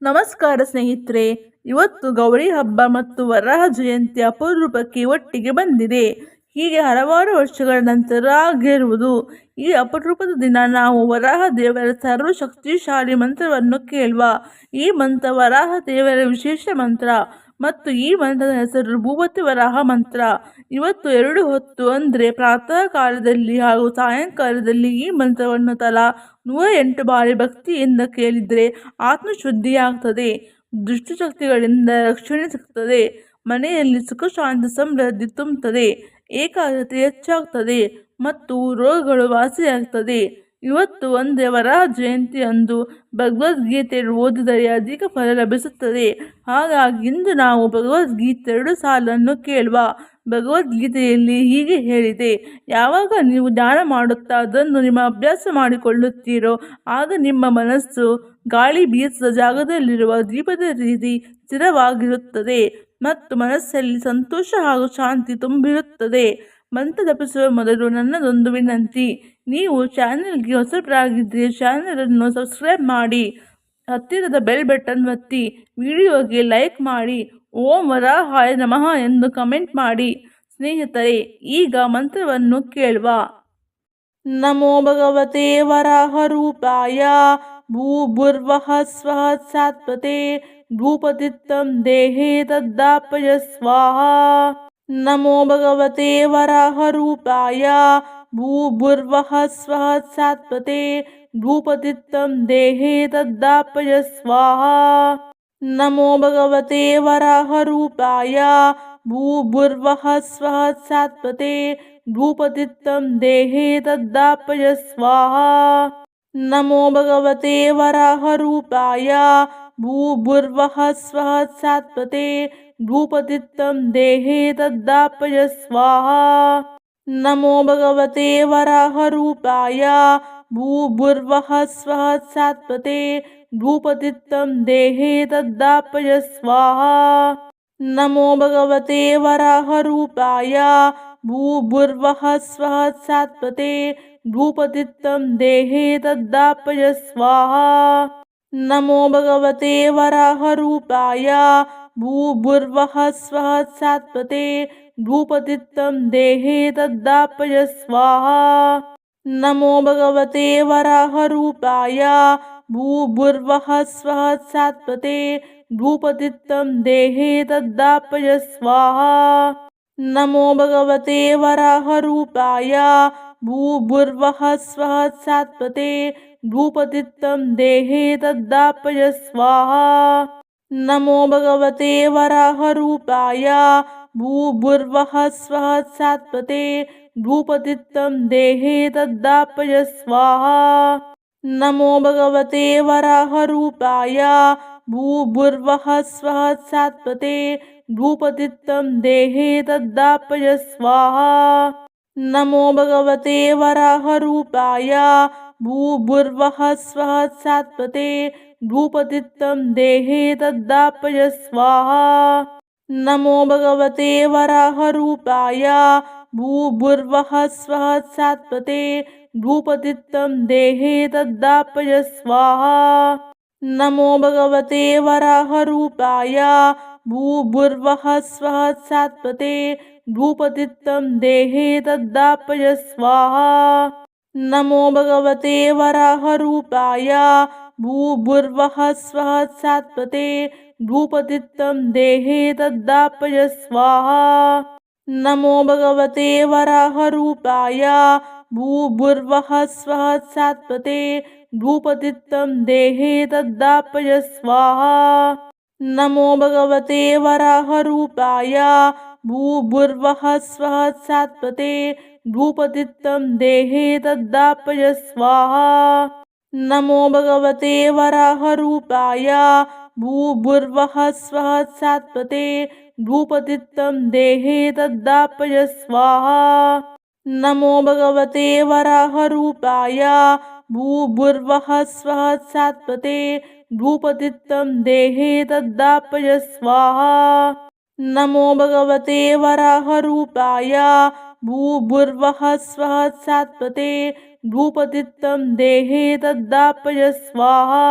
ನಮಸ್ಕಾರ ಸ್ನೇಹಿತರೆ. ಇವತ್ತು ಗೌರಿ ಹಬ್ಬ ಮತ್ತು ವರಾಹ ಜಯಂತಿ ಅಪರೂಪಕ್ಕೆ ಒಟ್ಟಿಗೆ ಬಂದಿದೆ. ಹೀಗೆ ಹಲವಾರು ವರ್ಷಗಳ ನಂತರ ಆಗಿರುವುದು ಈ ಅಪರೂಪದ ದಿನ ನಾವು ವರಾಹ ದೇವರ ಸರ್ವಶಕ್ತಿಶಾಲಿ ಮಂತ್ರವನ್ನು ಕೇಳುವ. ಈ ಮಂತ್ರ ವರಾಹ ದೇವರ ವಿಶೇಷ ಮಂತ್ರ ಮತ್ತು ಈ ಮಂತ್ರದ ಹೆಸರು ಭೂಪತಿ ವರಾಹ ಮಂತ್ರ. ಇವತ್ತು 2 ಹೊತ್ತು ಅಂದರೆ ಪ್ರಾತಃ ಕಾಲದಲ್ಲಿ ಹಾಗೂ ಸಾಯಂಕಾಲದಲ್ಲಿ ಈ ಮಂತ್ರವನ್ನು ತಲಾ 108 ಬಾರಿ ಭಕ್ತಿಯಿಂದ ಕೇಳಿದರೆ ಆತ್ಮಶುದ್ಧಿಯಾಗ್ತದೆ, ದುಷ್ಟಶಕ್ತಿಗಳಿಂದ ರಕ್ಷಣೆ ಸಿಗ್ತದೆ, ಮನೆಯಲ್ಲಿ ಸುಖ ಶಾಂತಿ ಸಮೃದ್ಧಿ ತುಂಬುತ್ತದೆ, ಏಕಾಗ್ರತೆ ಹೆಚ್ಚಾಗ್ತದೆ ಮತ್ತು ರೋಗಗಳು ವಾಸಿಯಾಗ್ತದೆ. ಇವತ್ತು ಒಂದೇ ವರಾಹ ಜಯಂತಿ ಅಂದು ಭಗವದ್ಗೀತೆಯನ್ನು ಓದಿದರೆ ಅಧಿಕ ಫಲ ಲಭಿಸುತ್ತದೆ. ಹಾಗಾಗಿ ಇಂದು ನಾವು ಭಗವದ್ಗೀತೆ 2 ಸಾಲನ್ನು ಕೇಳುವ. ಭಗವದ್ಗೀತೆಯಲ್ಲಿ ಹೀಗೆ ಹೇಳಿದೆ: ಯಾವಾಗ ನೀವು ಧ್ಯಾನ ಮಾಡುತ್ತಾ ಅದನ್ನು ನಿಮ್ಮ ಅಭ್ಯಾಸ ಮಾಡಿಕೊಳ್ಳುತ್ತೀರೋ ಆಗ ನಿಮ್ಮ ಮನಸ್ಸು ಗಾಳಿ ಬೀಸದ ಜಾಗದಲ್ಲಿರುವ ದೀಪದ ರೀತಿ ಸ್ಥಿರವಾಗಿರುತ್ತದೆ ಮತ್ತು ಮನಸ್ಸಲ್ಲಿ ಸಂತೋಷ ಹಾಗೂ ಶಾಂತಿ ತುಂಬಿರುತ್ತದೆ. ಮಂತ್ರ ಜಪಿಸುವ ಮೊದಲು ನನ್ನದೊಂದು ವಿನಂತಿ: ನೀವು ಚಾನೆಲ್ಗೆ ಹೊಸಬರಾಗಿದ್ದರೆ ಚಾನೆಲನ್ನು ಸಬ್ಸ್ಕ್ರೈಬ್ ಮಾಡಿ, ಹತ್ತಿರದ ಬೆಲ್ ಬಟನ್ ಒತ್ತಿ, ವಿಡಿಯೋಗೆ ಲೈಕ್ ಮಾಡಿ, ಓಂ ವರಾಹಾಯ ನಮಃ ಎಂದು ಕಮೆಂಟ್ ಮಾಡಿ. ಸ್ನೇಹಿತರೆ, ಈಗ ಮಂತ್ರವನ್ನು ಕೇಳುವ. ನಮೋ ಭಗವತೆ ವರಾಹ ರೂಪಾಯ ಭೂರ್ಭುವಃ ಸ್ವಃ ಸಾತ್ವತೆ ಭೂಪತಿತ್ವಂ ದೇಹೇ ತದ್ದಾಪಯ ಸ್ವಾಹಾ. ನಮೋ ಭಗವತೆ ವರಾಹ ರೂಪಾಯ ಭೂರ್ಭುವಃ ಸ್ವಃ ಸಾತ್ವತೆ ಭೂಪತಿತ್ವಂ ದೇಹೇ ತದ್ದಾಪಯ ಸ್ವಾಹಾ. ನಮೋ ಭಗವತೆ ವರಾಹ ರೂಪಾಯ ಭೂರ್ಭುವಃ ಸ್ವಃ ಸಾತ್ವತೆ ಭೂಪತಿತ್ವಂ ದೇಹೇ ತದ್ದಾಪಯ ಸ್ವಾಹಾ. ನಮೋ ಭಗವತೆ ವರಾಹ ರೂಪಾಯ ಭೂರ್ಭುವಃ ಸ್ವಃ ಸಾತ್ವತೆ ಭೂಪತಿತ್ವಂ ದೇಹೇ ತದ್ದಾಪಯ ಸ್ವಾಹಾ. ನಮೋ ಭಗವತೆ ವರಾಹ ರೂಪಾಯ ಭೂರ್ಭುವಃ ಸ್ವಃ ಸಾತ್ವತೆ ಭೂಪತಿತ್ವಂ ದೇಹೇ ತದ್ದಾಪಯ ಸ್ವಾಹಾ. ನಮೋ ಭಗವತೆ ವರಾಹ ರೂಪಾಯ ಭೂರ್ಭುವಃ ಸ್ವಃ ಸಾತ್ವತೆ ಭೂಪತಿತ್ವಂ ದೇಹೇ ತದ್ದಾಪಯ ಸ್ವಾಹಾ. ನಮೋ ಭಗವತೆ ವರಾಹ ರೂಪಾಯ ಭೂರ್ಭುವಃ ಸ್ವಃ ಸಾತ್ವತೆ ಭೂಪತಿತ್ವಂ ದೇಹೇ ತದ್ದಾಪಯ ಸ್ವಾಹಾ. ನಮೋ ಭಗವತೆ ವರಾಹ ರೂಪಾಯ ಭೂರ್ಭುವಃ ಸ್ವಃ ಸಾತ್ವತೆ ಭೂಪತಿತ್ವಂ ದೇಹೇ ತದ್ದಾಪಯ ಸ್ವಾಹಾ. ನಮೋ ಭಗವತೆ ವರಾಹ ರೂಪಾಯ ಭೂರ್ಭುವಃ ಸ್ವಃ ಸಾತ್ವತೆ ಭೂಪತಿತ್ವಂ ದೇಹೇ ತದ್ದಾಪಯ ಸ್ವಾಹಾ. ನಮೋ ಭಗವತೆ ವರಾಹ ರೂಪಾಯ ಭೂರ್ಭುವಃ ಸ್ವಃ ಸಾತ್ವತೆ ಭೂಪತಿತ್ವಂ ದೇಹೇ ತದ್ದಾಪಯ ಸ್ವಾಹಾ. ನಮೋ ಭಗವತೆ ವರಾಹ ರೂಪಾಯ ಭೂರ್ಭುವಃ ಸ್ವಃ ಸಾತ್ವತೆ ಭೂಪತಿತ್ವಂ ದೇಹೇ ತದ್ದಾಪಯ ಸ್ವಾಹಾ. ನಮೋ ಭಗವತೆ ವರಾಹ ರೂಪಾಯ ಭೂರ್ಭುವಃ ಸ್ವಃ ಸಾತ್ವತೆ ಭೂಪತಿತ್ವಂ ದೇಹೇ ತದ್ದಾಪಯ ಸ್ವಾಹಾ. ನಮೋ ಭಗವತೆ ವರಾಹ ರೂಪಾಯ ಭೂರ್ಭುವಃ ಸ್ವಃ ಸಾತ್ವತೆ ಭೂಪತಿತ್ವಂ ದೇಹೇ ತದ್ದಾಪಯ ಸ್ವಾಹಾ. ನಮೋ ಭಗವತೆ ವರಾಹ ರೂಪಾಯ ಭೂರ್ಭುವಃ ಸ್ವಃ ಸಾತ್ವತೆ ಭೂಪತಿತ್ವಂ ದೇಹೇ ತದ್ದಾಪಯ ಸ್ವಾಹಾ. ನಮೋ ಭಗವತೆ ವರಾಹ ರೂಪಾಯ ಭೂರ್ಭುವಃ ಸ್ವಃ ಸಾತ್ವತೆ ಭೂಪತಿತ್ವಂ ದೇಹೇ ತದ್ದಾಪಯ ಸ್ವಾಹಾ. ನಮೋ ಭಗವತೆ ವರಾಹ ರೂಪಾಯ ಭೂರ್ಭುವಃ ಸ್ವಃ ಸಾತ್ವತೆ ಭೂಪತಿತ್ವಂ ದೇಹೇ ತದ್ದಾಪಯ ಸ್ವಾಹಾ. ನಮೋ ಭಗವತೆ ವರಾಹ ರೂಪಾಯ ಭೂರ್ಭುವಃ ಸ್ವಃ ಸಾತ್ವತೆ ಭೂಪತಿತ್ವಂ ದೇಹೇ ತದ್ದಾಪಯ ಸ್ವಾಹಾ. ನಮೋ ಭಗವತೆ ವರಾಹ ರೂಪಾಯ ಭೂರ್ಭುವಃ ಸ್ವಃ ಸಾತ್ವತೆ ಭೂಪತಿತ್ವಂ ದೇಹೇ ತದ್ದಾಪಯ ಸ್ವಾಹಾ. ನಮೋ ಭಗವತೆ ವರಾಹ ರೂಪಾಯ ಭೂರ್ಭುವಃ ಸ್ವಃ ಸಾತ್ವತೆ ಭೂಪತಿತ್ವಂ ದೇಹೇ ತದ್ದಾಪಯ ಸ್ವಾಹಾ. ನಮೋ ಭಗವತೆ ವರಾಹ ರೂಪಾಯ ಭೂರ್ಭುವಃ ಸ್ವಃ ಸಾತ್ವತೆ ಭೂಪತಿತ್ವಂ ದೇಹೇ ತದ್ದಾಪಯ ಸ್ವಾಹಾ.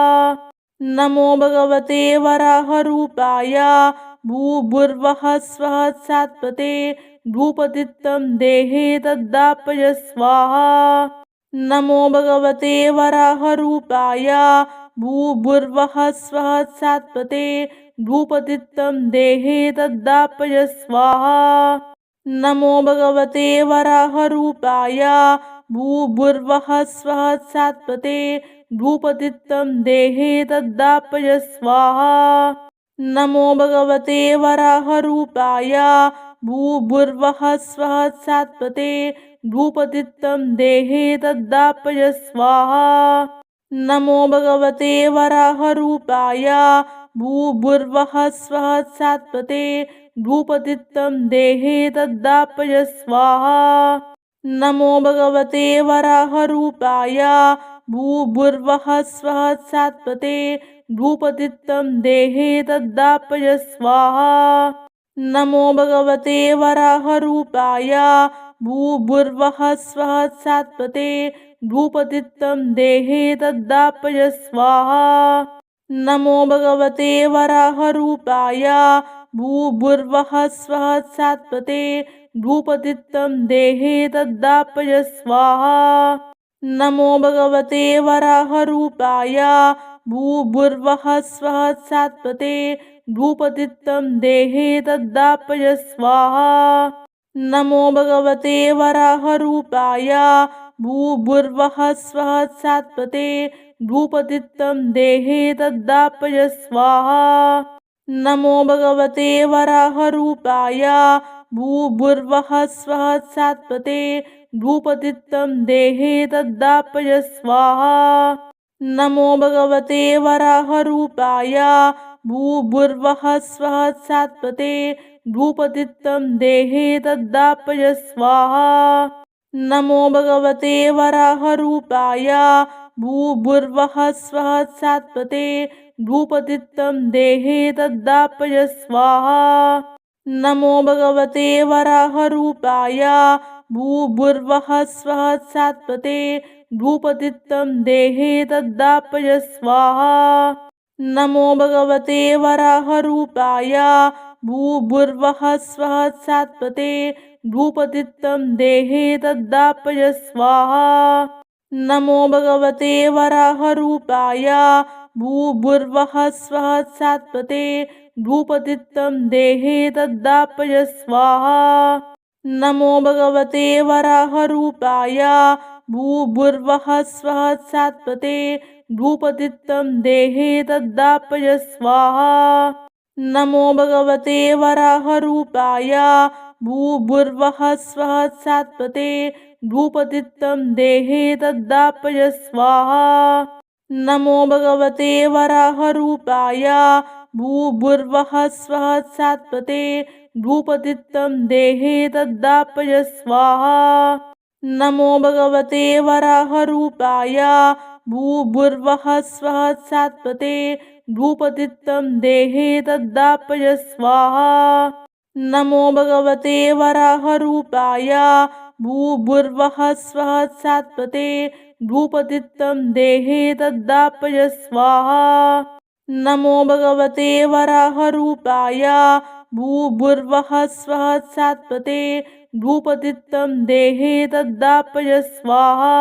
नमो भगवते वराहरूपाय भूर्भुवः स्वः सात्वते भूपतित्थं देहे तद्दापय स्वाहा। नमो भगवते वराहरूपाय भूर्भुवः स्वः सात्वते भूपतित्थं देहे तद्दापय स्वाहा। नमो भगवते वराहरूपाय भूर्भुवः स्वः सात्वते भूपतित्थं देहे तद्दापय स्वाहा। नमो भगवते वराहरूपाय भूर्भुवः स्वः सात्वते भूपतित्थं देहे तद्दापय स्वाहा। नमो भगवते वराहरूपाय भूर्भुवः स्वः सात्वते भूपतित्थं देहे तद्दापय स्वाहा। नमो भगवते वराहरूपाय भूर्भुवः स्वः सात्वते भूपतित्थं देहे तद्दापय स्वाहा। नमो भगवते वराहरूपाय भूर्भुवः स्वः सात्वते भूपतित्थं देहे तद्दापय स्वाहा। नमो भगवते वराहरूपाय भूर्भुवः स्वः सात्वते भूपतित्थं देहे तद्दापय स्वाहा। नमो भगवते वराहरूपाय भूर्भुवः स्वः सात्वते भूपतित्थं देहे तद्दापय स्वाहा। नमो भगवते वराहरूपाय भूर्भुवः स्वः सात्वते भूपतित्थं देहे तद्दापय स्वाहा। नमो भगवते वराहरूपाय भूर्भुवः स्वः सात्वते भूपतित्थं देहे तद्दापय स्वाहा। नमो भगवते वराहरूपाय भूर्भुवः स्वः सात्वते भूपतित्थं देहे तद्दापय स्वाहा। नमो भगवते वराहरूपाय भूर्भुवः स्वः सात्वते भूपतित्थं देहे तद्दापय स्वाहा। नमो भगवते वराहरूपाय भूर्भुवः स्वः सात्वते भूपतित्थं देहे तद्दापय स्वाहा। नमो भगवते वराहरूपाय भूर्भुवः स्वः सात्वते भूपतित्थं देहे तद्दापय स्वाहा। नमो भगवते वराहरूपाय भूर्भुवः स्वः सात्वते भूपतित्थं देहे तद्दापय स्वाहा। नमो भगवते वराहरूपाय भूर्भुवः स्वः सात्वते भूपतित्थं देहे तद्दापय स्वाहा। नमो भगवते वराहरूपाय भूर्भुवः स्वः सात्वते भूपतित्थं देहे तद्दापय स्वाहा। नमो भगवते वराहरूपाय भूर्भुवः स्वः सात्वते भूपतित्थं देहे तद्दापय स्वाहा। नमो भगवते वराहरूपाय भूर्भुवः स्वः सात्वते भूपतित्थं देहे तद्दापय स्वाहा। नमो भगवते वराहरूपाय भूर्भुवः स्वः सात्वते भूपतित्थं देहे तद्दापय स्वाहा। नमो भगवते वराहरूपाय भूर्भुवः स्वः सात्वते भूपतित्थं देहे तद्दापय स्वाहा।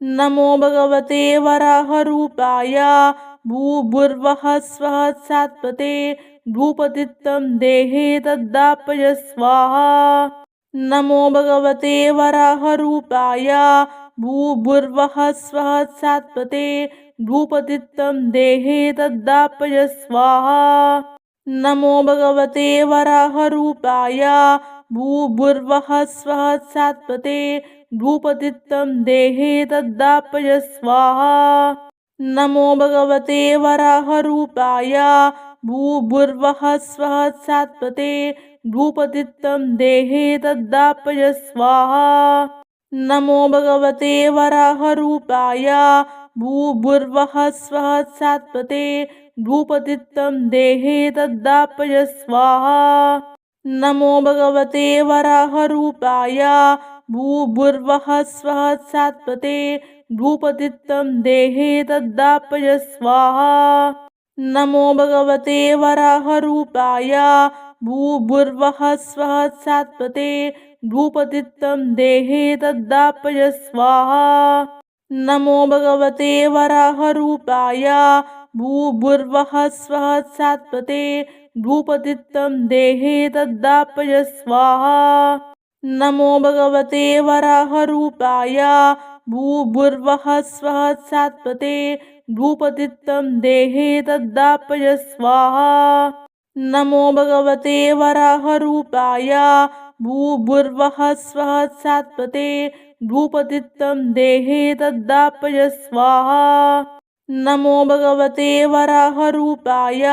नमो भगवते वराहरूपाय भूर्भुवः स्वः सात्वते भूपतित्थं देहे तद्दापय स्वाहा। नमो भगवते वराहरूपाय भूर्भुवः स्वः सात्वते भूपतित्थं देहे तद्दापय स्वाहा। नमो भगवते वराहरूपाय भूर्भुवः स्वः सात्वते भूपतित्थं देहे तद्दापय स्वाहा। नमो भगवते वराहरूपाय भूर्भुवः स्वः सात्वते भूपतित्थं देहे तद्दापय स्वाहा। नमो भगवते वराहरूपाय भूर्भुवः स्वः सात्वते भूपतित्थं देहे तद्दापय स्वाहा। नमो भगवते वराहरूपाय भूर्भुवः स्वः सात्वते भूपतित्तं देहे तद्दापय स्वाहा। नमो भगवते वराहरूपाय भूर्भुवः स्वः सात्वते भूपतित्तं देहे तद्दापय स्वाहा। नमो भगवते वराहरूपाय भूर्भुवः स्वः सात्वते भूपतित्तं देहे तद्दापय स्वाहा। नमो भगवते वराहरूपाय भूर्भुवः स्वः सात्वते भूपतित्तं देहे तद्दापय स्वाहा। नमो भगवते वराहरूपाय भूर्भुवः स्वः सात्वते भूपतित्तं देहे तद्दापय स्वाहा। नमो भगवते वराहरूपाय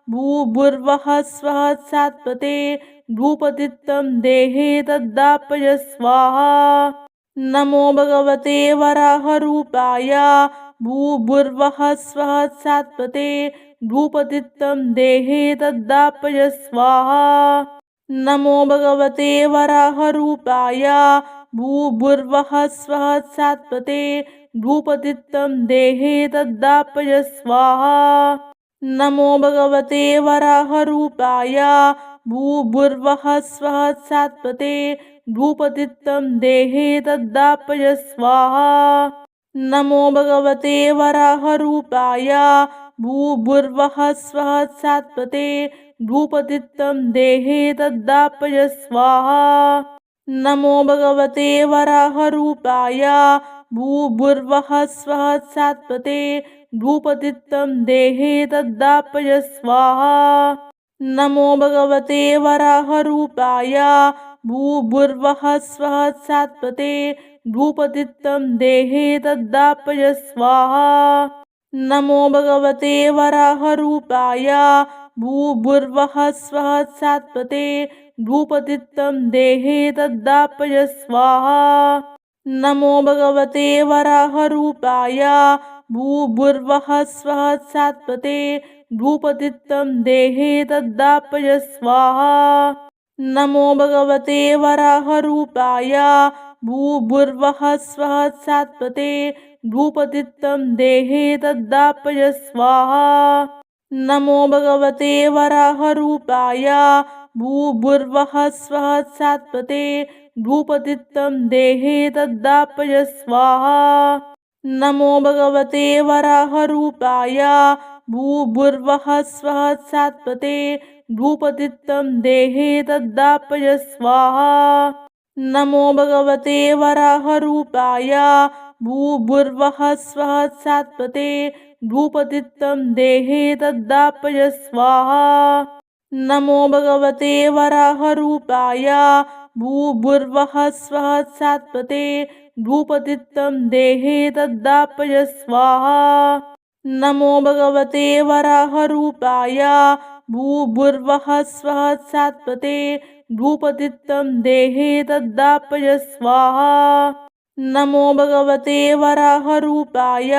भूर्भुवः स्वः सात्वते भूपतित्तं देहे तद्दापय स्वाहा। नमो भगवते वराहरूपाय भूर्भुवः स्वः सात्वते भूपतित्तं देहे तद्दापय स्वाहा। नमो भगवते वराहरूपाय भूर्भुवः स्वः सात्वते भूपतित्तं देहे तद्दापय स्वाहा। नमो भगवते वराहरूपाय भूर्भुवः स्वः सात्वते भूपतित्तं देहे तद्दापय स्वाहा। नमो भगवते वराहरूपाय भूर्भुवः स्वः सात्वते भूपतित्तं देहे तद्दापय स्वाहा। नमो भगवते वराहरूपाय भूर्भुवः स्वः सात्वते भूपतित्तं देहे तद्दापय स्वाहा। नमो भगवते वराहरूपाय भूर्भुवः स्वः सात्वते भूपतित्तं देहे तद्दापय स्वाहा। नमो भगवते वराहरूपाय भूर्भुवः स्वः सात्वते भूपतित्तं देहे तद्दापय स्वाहा। नमो भगवते वराहरूपाय भूर्भुवः स्वः सात्वते भूपतित्तं देहे तद्दापय स्वाहा। नमो भगवते वराहरूपाय भूर्भुवः स्वः सात्वते भूपतित्तं देहे तद्दापय स्वाहा। नमो भगवते वराहरूपाय भूर्भुवः स्वः सात्वते भूपतित्तं देहे तद्दापय स्वाहा। नमो भगवते वराहरूपाय भूर्भुवः स्वः सात्वते भूपतित्तं देहे तद्दापय स्वाहा। नमो भगवते वराहरूपाय भूर्भुवः स्वः सात्वते भूपतित्तं देहे तद्दापय स्वाहा। नमो भगवते वराहरूपाय भूर्भुवः स्वः सात्वते भूपतित्तं देहे तद्दापय स्वाहा। नमो भगवते वराहरूपाय भूर्भुवः स्वः सात्वते भूपतित्तं देहे तद्दापय स्वाहा। नमो भगवते वराहरूपाय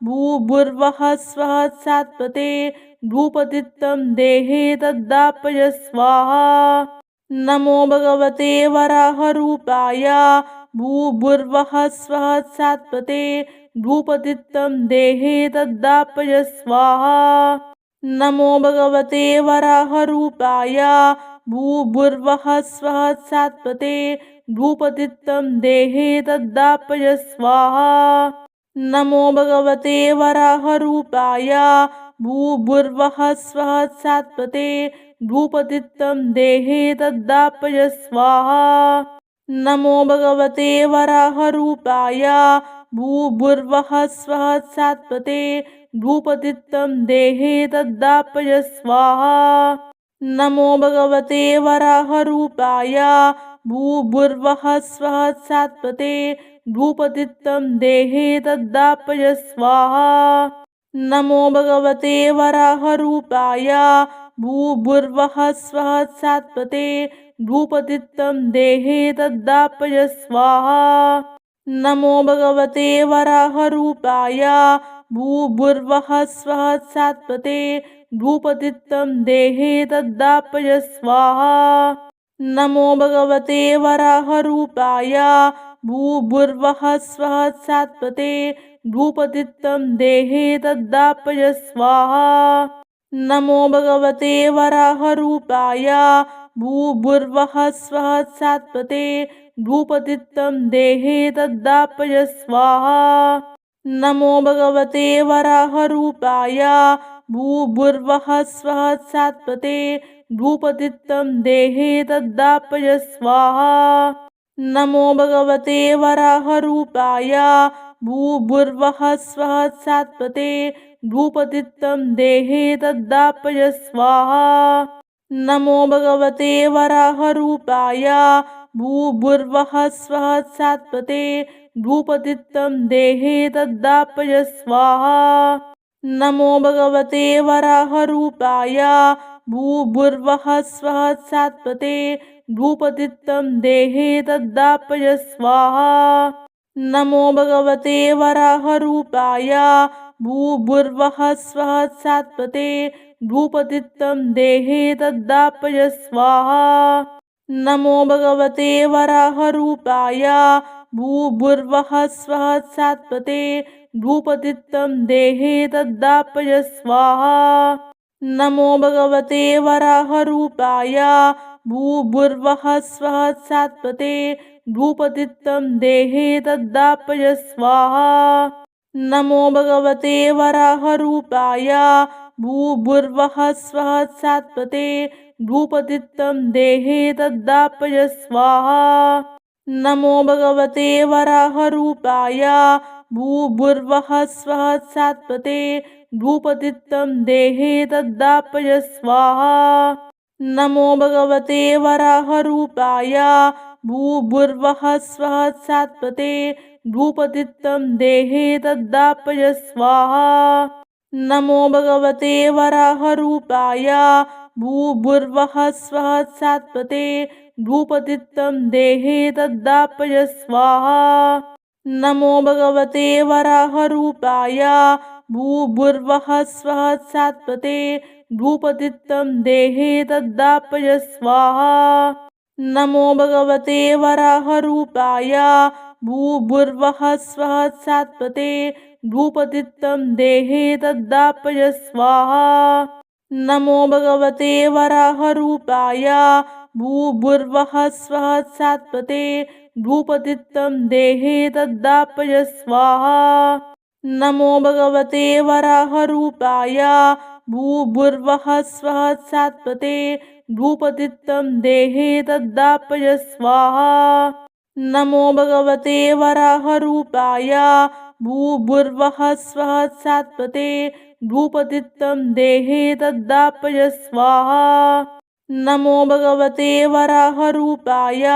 भूर्भुवः स्वः सात्वते भूपतित्तं देहे तद्दापय स्वाहा। नमो भगवते वराहरूपाय भूर्भुवः स्वः सात्वते भूपतित्तं देहे तद्दापय स्वाहा। नमो भगवते वराहरूपाय भूर्भुवः स्वः सात्वते भूपतित्तं देहे तद्दापय स्वाहा। नमो भगवते वराहरूपाय भूर्भुवः स्वः सात्वते भूपतित्तं देहे तद्दापय स्वाहा। नमो भगवते वराहरूपाय भूर्भुवः स्वः सात्वते भूपतित्तं देहे तद्दापय स्वाहा। नमो भगवते वराहरूपाय भूर्भुवः स्वः सात्वते भूपतित्तं देहे तद्दापय स्वाहा। नमो भगवते वराहरूपाय भूर्भुवः स्वः सात्वते भूपतित्तं देहे तद्दापय स्वाहा। नमो भगवते वराहरूपाय भूर्भुवः स्वः सात्वते भूपतित्तं देहे तद्दापय स्वाहा। नमो भगवते वराहरूपाय भूर्भुवः स्वः सात्वते भूपतित्थं देहे तद्दापय स्वाहा नमो भगवते वराहरूपाय भूर्भुवः स्वः सात्वते भूपतित्थं देहे तद्दापय स्वाहा नमो भगवते वराहरूपाय भूर्भुवः स्वः सात्वते भूपतित्थं देहे तद्दापय स्वाहा नमो भगवते वराहरूपाय भूर्भुवः स्वः सात्वते भूपतित्थं देहे तद्दापय स्वाहा नमो भगवते वराहरूपाय भूर्भुवः स्वः सात्वते भूपतित्थं देहे तद्दापय स्वाहा नमो भगवते वराहरूपाय भूर्भुवः स्वः सात्वते भूपतित्थं देहे तद्दापय स्वाहा नमो भगवते वराहरूपाय भूर्भुवः स्वः सात्वते भूपतित्थं देहे तद्दापय स्वाहा नमो भगवते वराहरूपाय भूर्भुवः स्वः सात्वते भूपतित्थं देहे तद्दापय स्वाहा नमो भगवते वराहरूपाय भूर्भुवः स्वः सात्वते भूपतित्थं देहे तद्दापय स्वाहा नमो भगवते वराहरूपाय भूर्भुवः स्वः सात्वते भूपतित्थं देहे तद्दापय स्वाहा नमो भगवते वराहरूपाय भूर्भुवः स्वः सात्वते भूपतित्थं देहे तद्दापय स्वाहा नमो भगवते वराहरूपाय भूर्भुवः स्वः सात्वते भूपतित्थं देहे तद्दापय स्वाहा नमो भगवते वराहरूपाय भूर्भुवः स्वः सात्वते भूपतित्थं देहे तद्दापय स्वाहा नमो भगवते वराहरूपाय भूर्भुवः स्वः सात्वते भूपतित्थं देहे तद्दापय स्वाहा नमो भगवते वराहरूपाय भूर्भुवः स्वः सात्वते भूपतित्थं देहे तद्दापय स्वाहा नमो भगवते वराहरूपाय भूर्भुवः स्वः सात्वते भूपतित्थं देहे तद्दापय स्वाहा नमो भगवते वराहरूपाय भूर्भुवः स्वः सात्वते भूपतित्थं देहे तद्दापय स्वाहा नमो भगवते वराहरूपाय भूर्भुवः स्वः सात्वते भूपतित्थं देहे तद्दापय स्वाहा नमो भगवते वराहरूपाय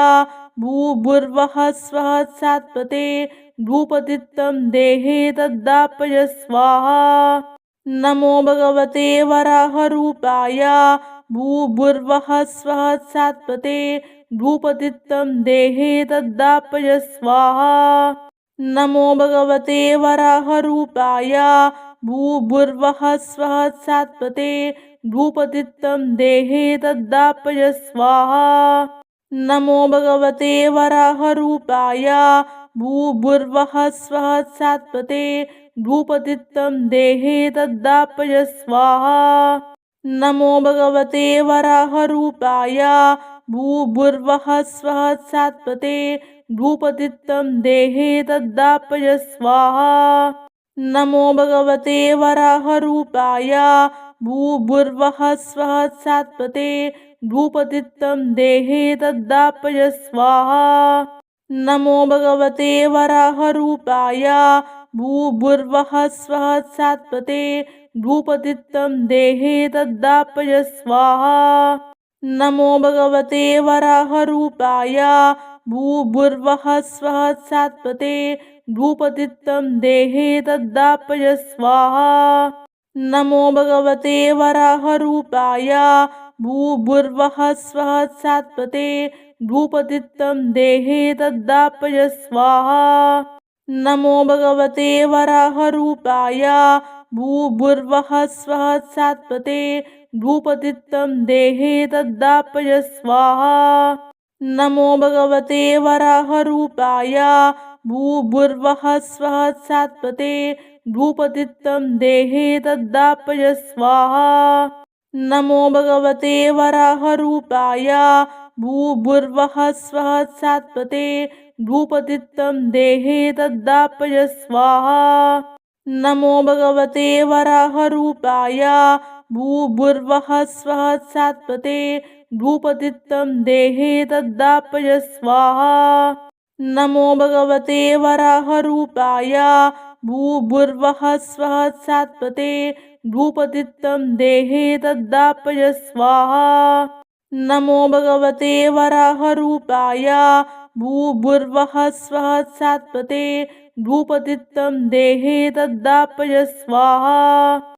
भूर्भुवः स्वः सात्वते भूपतित्थं देहे तद्दापय स्वाहा नमो भगवते वराहरूपाय भूर्भुवः स्वः सात्वते भूपतित्थं देहे तद्दापय स्वाहा नमो भगवते वराहरूपाय भूर्भुवः स्वः सात्वते भूपतित्थं देहे तद्दापय स्वाहा नमो भगवते वराहरूपाय भूर्भुवः स्वः सात्वते भूपतित्थं देहे तद्दापय स्वाहा नमो भगवते वराहरूपाय भूर्भुवः स्वः सात्वते भूपतित्थं देहे तद्दापय स्वाहा नमो भगवते वराहरूपाय भूर्भुवः स्वः सात्वते भूपतित्थं देहे तद्दापय स्वाहा नमो भगवते वराहरूपाय भूर्भुवः स्वः सात्वते भूपतित्थं देहे तद्दापय स्वाहा नमो भगवते वराहरूपाय भूर्भुवः स्वः सात्वते भूपतित्थं देहे तद्दापय स्वाहा नमो भगवते वराहरूपाय भूर्भुवः स्वः सात्वते भूपतित्थं देहे तद्दापय स्वाहा नमो भगवते वराहरूपाय भूर्भुवः स्वः सात्वते भूपतित्थं देहे तद्दापय स्वाहा नमो भगवते वराहरूपाय भूर्भुवः स्वः सात्वते भूपतित्थं देहे तद्दापय स्वाहा। नमो भगवते वराहरूपाय भूर्भुवः स्वः सात्वते भूपतित्थं देहे तद्दापय स्वाहा। नमो भगवते वराहरूपाय भूर्भुवः स्वः सात्वते भूपतित्थं देहे तद्दापय स्वाहा। नमो भगवते वराहरूपाय भूर्भुवः स्वः सात्वते भूपतित्थं देहे तद्दापय स्वाहा। नमो भगवते वराहरूपाय भूर्भुवः स्वः सात्वते भूपतित्थं देहे तद्दापय स्वाहा।